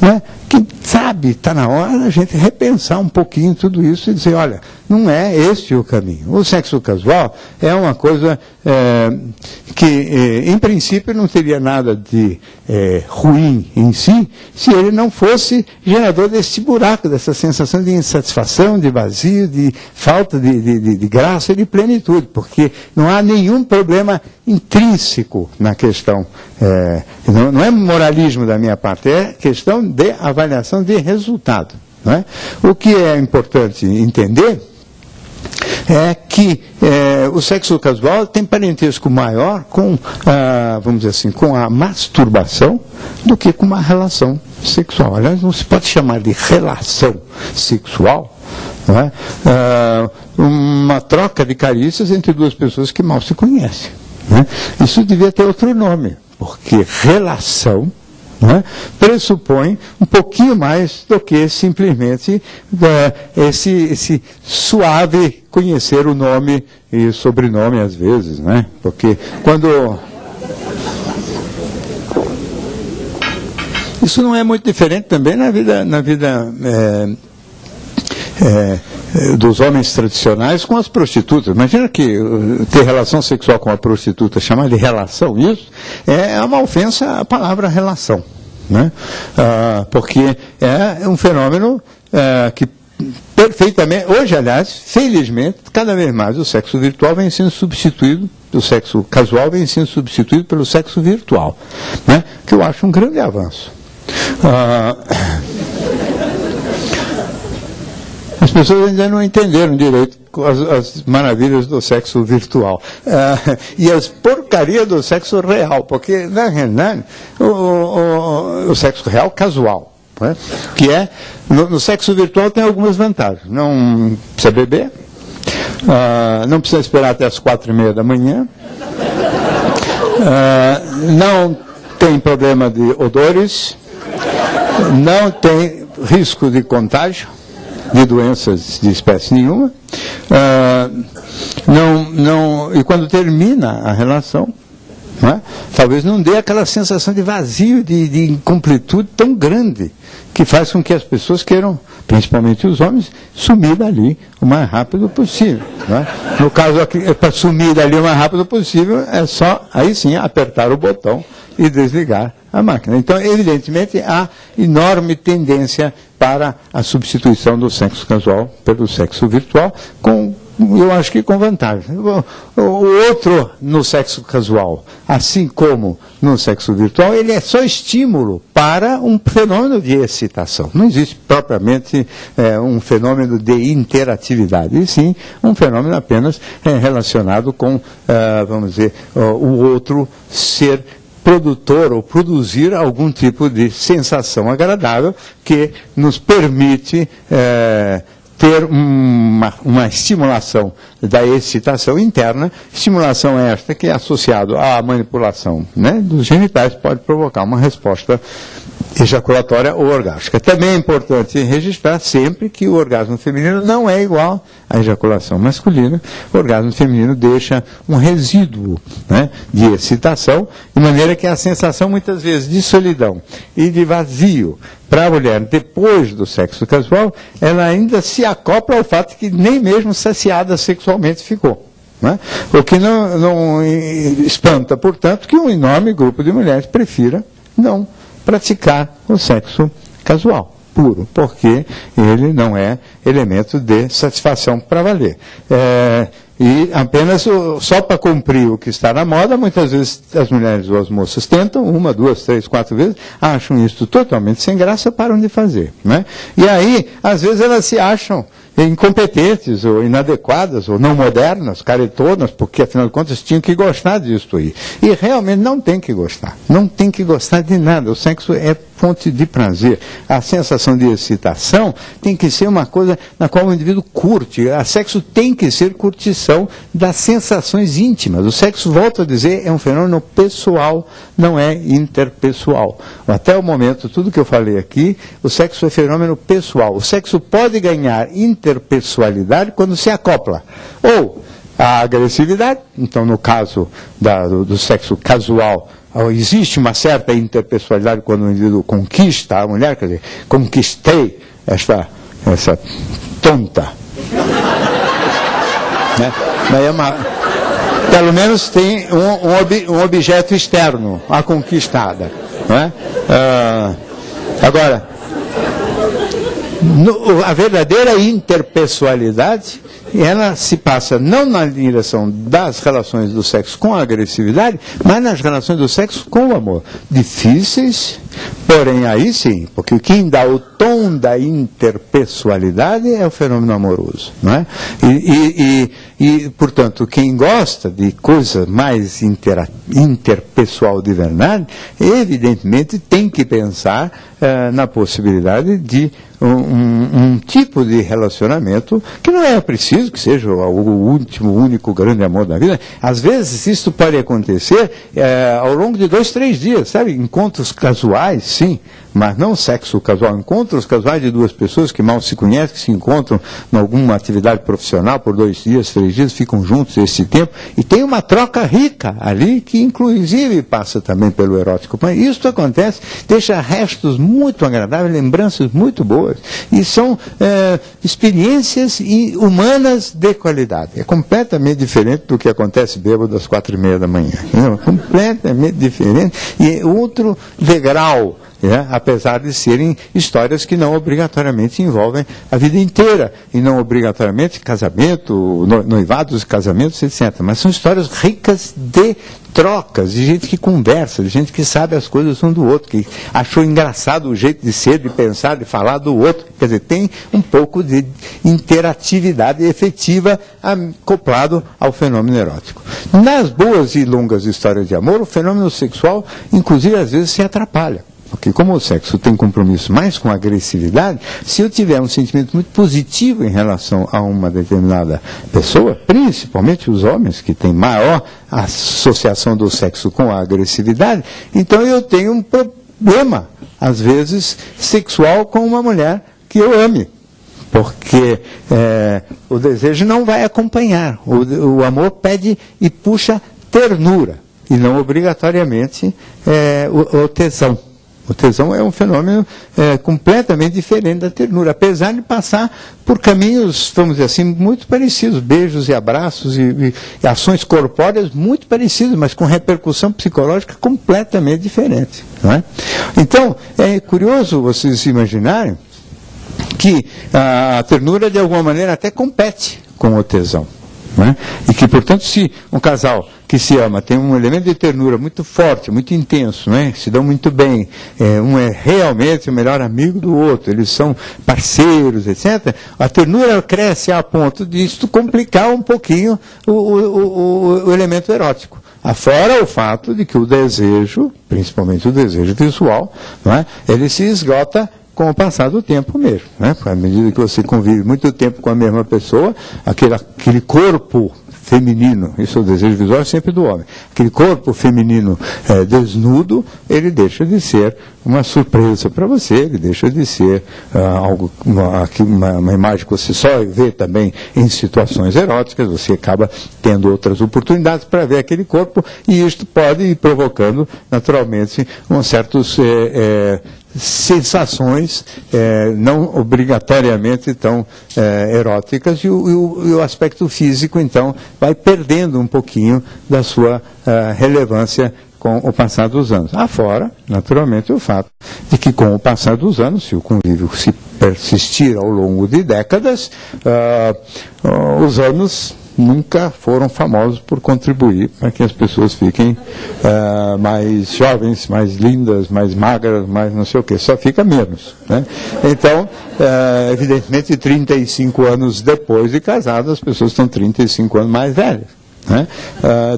né? Quem sabe está na hora da gente repensar um pouquinho tudo isso e dizer, olha, não é esse o caminho. O sexo casual é uma coisa que, em princípio, não teria nada de ruim em si, se ele não fosse gerador desse buraco, dessa sensação de insatisfação, de vazio, de falta de graça e de plenitude, porque não há nenhum problema intrínseco na questão. Não é moralismo da minha parte, é questão de avaliação de resultado. Não é? O que é importante entender é que o sexo casual tem parentesco maior com, vamos dizer assim, com a masturbação do que com uma relação sexual. Aliás, não se pode chamar de relação sexual, não é? Uma troca de carícias entre duas pessoas que mal se conhecem. Né? Isso devia ter outro nome, porque relação, né, pressupõe um pouquinho mais do que simplesmente esse suave conhecer o nome e sobrenome às vezes, né? Porque quando... Isso não é muito diferente também na vida dos homens tradicionais com as prostitutas. Imagina que ter relação sexual com a prostituta, chamar de relação, isso é uma ofensa à palavra relação, né? Porque é um fenômeno que perfeitamente, hoje aliás, felizmente, cada vez mais o sexo virtual vem sendo substituído, o sexo casual vem sendo substituído pelo sexo virtual, né? Que eu acho um grande avanço. As pessoas ainda não entenderam direito as maravilhas do sexo virtual e as porcarias do sexo real, porque, na realidade, o sexo real casual, né? Que é, no sexo virtual tem algumas vantagens. Não precisa beber, não precisa esperar até as 4:30 da manhã, não tem problema de odores, não tem risco de contágio de doenças de espécie nenhuma, e quando termina a relação, não é? Talvez não dê aquela sensação de vazio, de incompletude tão grande, que faz com que as pessoas queiram, principalmente os homens, sumir dali o mais rápido possível. Não é? No caso, para sumir dali o mais rápido possível, é só, aí sim, apertar o botão e desligar a máquina. Então, evidentemente, há enorme tendência para a substituição do sexo casual pelo sexo virtual, eu acho que com vantagem. O outro, no sexo casual, assim como no sexo virtual, ele é só estímulo para um fenômeno de excitação. Não existe propriamente um fenômeno de interatividade, e sim um fenômeno apenas relacionado com, vamos dizer, o outro ser produtor ou produzir algum tipo de sensação agradável que nos permite ter uma estimulação da excitação interna, estimulação esta que é associada à manipulação, né, dos genitais, pode provocar uma resposta ejaculatória ou orgástica. Também é importante registrar sempre que o orgasmo feminino não é igual à ejaculação masculina. O orgasmo feminino deixa um resíduo, né, de excitação, de maneira que a sensação muitas vezes de solidão e de vazio para a mulher depois do sexo casual, ela ainda se acopla ao fato que nem mesmo saciada sexualmente ficou. Né? O que não espanta, portanto, que um enorme grupo de mulheres prefira não praticar o sexo casual puro, porque ele não é elemento de satisfação para valer. E apenas só para cumprir o que está na moda, muitas vezes as mulheres ou as moças tentam, 1, 2, 3, 4 vezes, acham isso totalmente sem graça, param de fazer. Né? E aí, às vezes elas se acham incompetentes, ou inadequadas, ou não modernas, caretonas, porque afinal de contas tinham que gostar disso aí. E realmente não tem que gostar. Não tem que gostar de nada. O sexo é fonte de prazer. A sensação de excitação tem que ser uma coisa na qual o indivíduo curte. O sexo tem que ser curtição das sensações íntimas. O sexo, volto a dizer, é um fenômeno pessoal, não é interpessoal. Até o momento, tudo que eu falei aqui, o sexo é fenômeno pessoal. O sexo pode ganhar interpessoalidade quando se acopla. Ou a agressividade, então no caso do sexo casual, existe uma certa interpessoalidade quando o indivíduo conquista a mulher, quer dizer, conquistei essa tonta. Né? Pelo menos tem um objeto externo, a conquistada. Né? Agora, a verdadeira interpessoalidade, ela se passa não na direção das relações do sexo com a agressividade, mas nas relações do sexo com o amor. Difíceis, porém aí sim, porque quem dá o tom da interpessoalidade é o fenômeno amoroso. Não é? E, portanto, quem gosta de coisa mais interpessoal de verdade, evidentemente tem que pensar na possibilidade de um tipo de relacionamento que não é preciso que seja o único grande amor da vida. Às vezes isso pode acontecer ao longo de 2, 3 dias, sabe? Encontros casuais, sim, mas não sexo casual. Encontros casuais de duas pessoas que mal se conhecem, que se encontram em alguma atividade profissional por 2 dias, 3 dias, ficam juntos esse tempo, e tem uma troca rica ali, que inclusive passa também pelo erótico. Mas isso acontece, deixa restos muito agradáveis, lembranças muito boas, e são experiências humanas de qualidade. É completamente diferente do que acontece bêbado às 4:30 da manhã. Não, completamente diferente, e é outro degrau. Apesar de serem histórias que não obrigatoriamente envolvem a vida inteira, e não obrigatoriamente casamento, noivados, casamentos, etc. Mas são histórias ricas de trocas, de gente que conversa, de gente que sabe as coisas um do outro, que achou engraçado o jeito de ser, de pensar, de falar do outro. Quer dizer, tem um pouco de interatividade efetiva acoplado ao fenômeno erótico. Nas boas e longas histórias de amor, o fenômeno sexual, inclusive, às vezes se atrapalha. Porque como o sexo tem compromisso mais com a agressividade, se eu tiver um sentimento muito positivo em relação a uma determinada pessoa, principalmente os homens, que têm maior associação do sexo com a agressividade, então eu tenho um problema, às vezes, sexual com uma mulher que eu ame. Porque o desejo não vai acompanhar. O amor pede e puxa ternura, e não obrigatoriamente o tesão. O tesão é um fenômeno completamente diferente da ternura, apesar de passar por caminhos, vamos dizer assim, muito parecidos, beijos e abraços e ações corpóreas muito parecidas, mas com repercussão psicológica completamente diferente. Não é? Então, é curioso vocês imaginarem que a ternura, de alguma maneira, até compete com o tesão. Né? E que, portanto, se um casal que se ama tem um elemento de ternura muito forte, muito intenso, né? Se dão muito bem, um é realmente o melhor amigo do outro, eles são parceiros, etc., a ternura cresce a ponto de isso complicar um pouquinho o elemento erótico. Afora o fato de que o desejo, principalmente o desejo visual, não é? Ele se esgota com o passar do tempo mesmo. Né? À medida que você convive muito tempo com a mesma pessoa, aquele corpo feminino, isso é o desejo visual sempre do homem, aquele corpo feminino desnudo, ele deixa de ser uma surpresa para você, ele deixa de ser uma imagem que você só vê também em situações eróticas, você acaba tendo outras oportunidades para ver aquele corpo, e isto pode ir provocando, naturalmente, certos sensações não obrigatoriamente tão eróticas, e o aspecto físico, então, vai perdendo um pouquinho da sua relevância com o passar dos anos. Afora, naturalmente, o fato de que, com o passar dos anos, se o convívio se persistir ao longo de décadas, os anos nunca foram famosos por contribuir para que as pessoas fiquem mais jovens, mais lindas, mais magras, mais não sei o quê, só fica menos. Né? Então, evidentemente, 35 anos depois de casado, as pessoas estão 35 anos mais velhas. Né?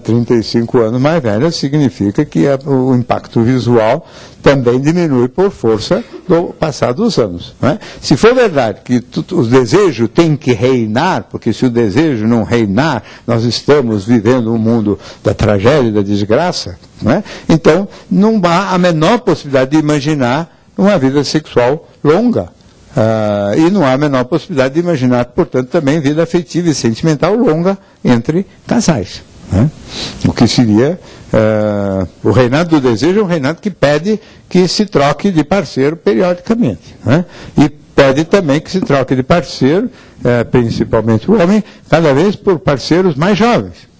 35 anos mais velhas significa que o impacto visual também diminui por força do passar dos anos. Né? Se for verdade que o desejo tem que reinar, porque se o desejo não reinar, nós estamos vivendo um mundo da tragédia e da desgraça, né? Então não há a menor possibilidade de imaginar uma vida sexual longa. E não há a menor possibilidade de imaginar, portanto, também vida afetiva e sentimental longa entre casais. né? O que seria o reinado do desejo é um reinado que pede que se troque de parceiro periodicamente, né? E pede também que se troque de parceiro, principalmente o homem, cada vez por parceiros mais jovens.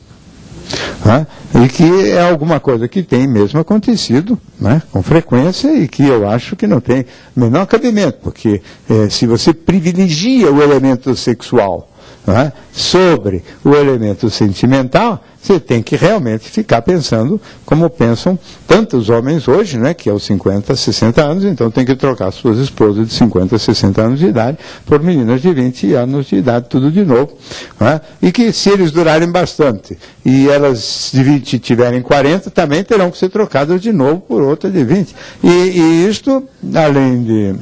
E que é alguma coisa que tem mesmo acontecido, né, com frequência, e que eu acho que não tem menor cabimento, porque se você privilegia o elemento sexual, né, sobre o elemento sentimental, você tem que realmente ficar pensando como pensam tantos homens hoje, né, que aos 50, 60 anos, então tem que trocar suas esposas de 50, 60 anos de idade por meninas de 20 anos de idade, tudo de novo. Né, e que se eles durarem bastante e elas de 20 tiverem 40, também terão que ser trocadas de novo por outra de 20. E isto, além de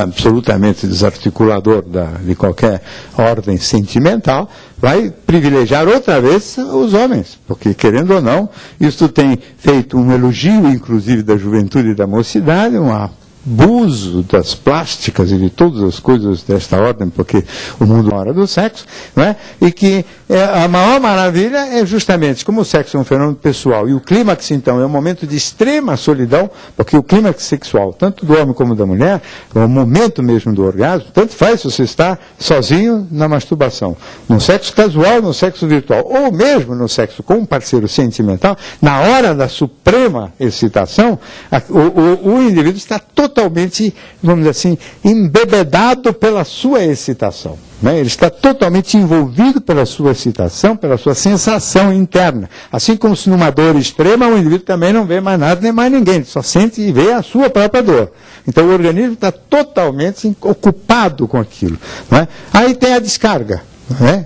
absolutamente desarticulador de qualquer ordem sentimental, vai privilegiar outra vez os homens, porque, querendo ou não, isso tem feito um elogio, inclusive, da juventude e da mocidade, um abuso das plásticas e de todas as coisas desta ordem, porque o mundo é hora do sexo, não é? E que a maior maravilha é justamente como o sexo é um fenômeno pessoal e o clímax, então, é um momento de extrema solidão, porque o clímax sexual, tanto do homem como da mulher, é o momento mesmo do orgasmo, tanto faz se você está sozinho na masturbação, no sexo casual, no sexo virtual, ou mesmo no sexo com um parceiro sentimental, na hora da suprema excitação, o indivíduo está totalmente, vamos dizer assim, embebedado pela sua excitação. Né? Ele está totalmente envolvido pela sua excitação, pela sua sensação interna. Assim como se numa dor extrema, o indivíduo também não vê mais nada nem mais ninguém, ele só sente e vê a sua própria dor. Então o organismo está totalmente ocupado com aquilo. Né? Aí tem a descarga.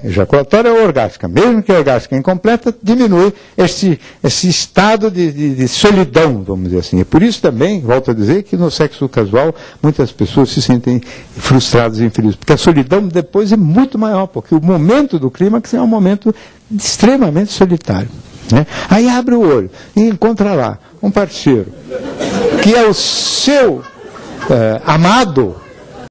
Ejaculatória ou orgástica. Mesmo que a orgástica incompleta, diminui esse estado de solidão, vamos dizer assim. E por isso também, volto a dizer, que no sexo casual muitas pessoas se sentem frustradas e infelizes, porque a solidão depois é muito maior, porque o momento do clímax é um momento extremamente solitário. Né? Aí abre o olho e encontra lá um parceiro que é o seu amado,